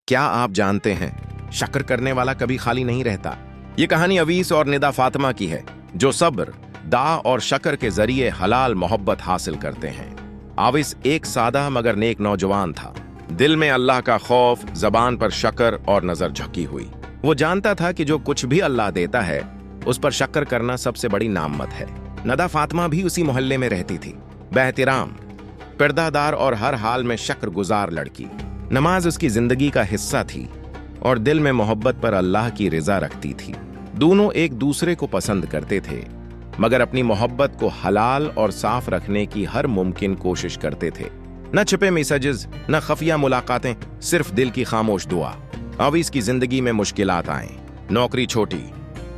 क्या आप जानते हैं, शक्र करने वाला कभी खाली नहीं रहता। ये कहानी अवीस और निदा फातिमा की है, जो सब्र, दा और शक्र के जरिए हलाल मोहब्बत हासिल करते हैं। आविस एक सादा मगर नेक नौजवान था। दिल में अल्लाह का खौफ, जबान पर शक्र और नजर झुकी हुई। वो जानता था कि जो कुछ भी अल्लाह देता है उस पर शक्र करना सबसे बड़ी नामत है। नदा फातिमा भी उसी मोहल्ले में रहती थी। बेहतराम, पर्दादार और हर हाल में शक्र गुजार लड़की। नमाज उसकी जिंदगी का हिस्सा थी और दिल में मोहब्बत पर अल्लाह की रिजा रखती थी। दोनों एक दूसरे को पसंद करते थे, मगर अपनी मोहब्बत को हलाल और साफ रखने की हर मुमकिन कोशिश करते थे। न छिपे मैसेजेस, न खफिया मुलाकातें, सिर्फ दिल की खामोश दुआ। अवीस की जिंदगी में मुश्किलात आए। नौकरी छोटी,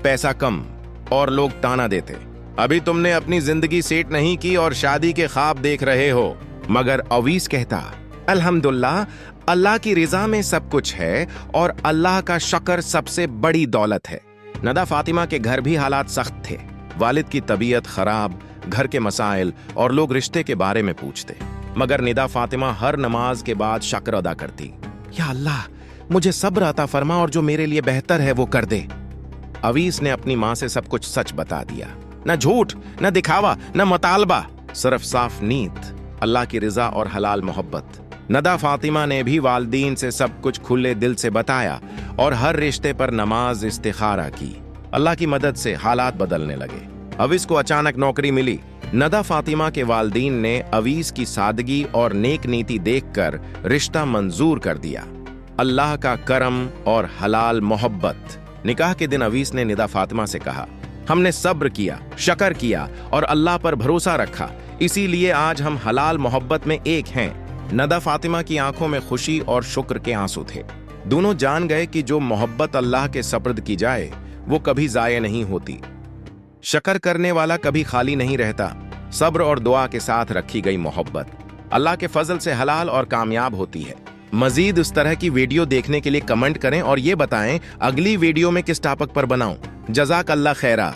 पैसा कम और लोग ताना देते, अभी तुमने अपनी जिंदगी सेट नहीं की और शादी के ख्वाब देख रहे हो। मगर अवीस कहता, अल्हम्दुलिल्लाह, अल्लाह की रिजा में सब कुछ है और अल्लाह का शक्र सबसे बड़ी दौलत है। नदा फातिमा के घर भी हालात सख्त थे। वालिद की तबीयत खराब, घर के मसाइल और लोग रिश्ते के बारे में पूछते, मगर निदा फातिमा हर नमाज के बाद शक्र अदा करती। या अल्लाह, मुझे सब्र अता फरमा और जो मेरे लिए बेहतर है वो कर दे। अवीस ने अपनी माँ से सब कुछ सच बता दिया। न झूठ, न दिखावा, न मतालबा, सिर्फ साफ नीयत, अल्लाह की रिजा और हलाल मोहब्बत। नदा फातिमा ने भी वालदीन से सब कुछ खुले दिल से बताया और हर रिश्ते पर नमाज इस्तिखारा की। अल्लाह की मदद से हालात बदलने लगे। अवीस को अचानक नौकरी मिली। नदा फातिमा के वालदीन ने अवीस की सादगी और नेक नीति देखकर रिश्ता मंजूर कर दिया। अल्लाह का करम और हलाल मोहब्बत। निकाह के दिन अवीस ने निदा फातिमा से कहा, हमने सब्र किया, शक्र किया और अल्लाह पर भरोसा रखा, इसीलिए आज हम हलाल मोहब्बत में एक हैं। नदा फातिमा की आंखों में खुशी और शुक्र के आंसू थे। दोनों जान गए कि जो मोहब्बत अल्लाह के सपर्द की जाए वो कभी जाये नहीं होती। शक्र करने वाला कभी खाली नहीं रहता। सब्र और दुआ के साथ रखी गई मोहब्बत अल्लाह के फजल से हलाल और कामयाब होती है। मजीद इस तरह की वीडियो देखने के लिए कमेंट करें और ये बताएं अगली वीडियो में किस टॉपिक पर बनाऊं। जज़ाक अल्लाह खैरा।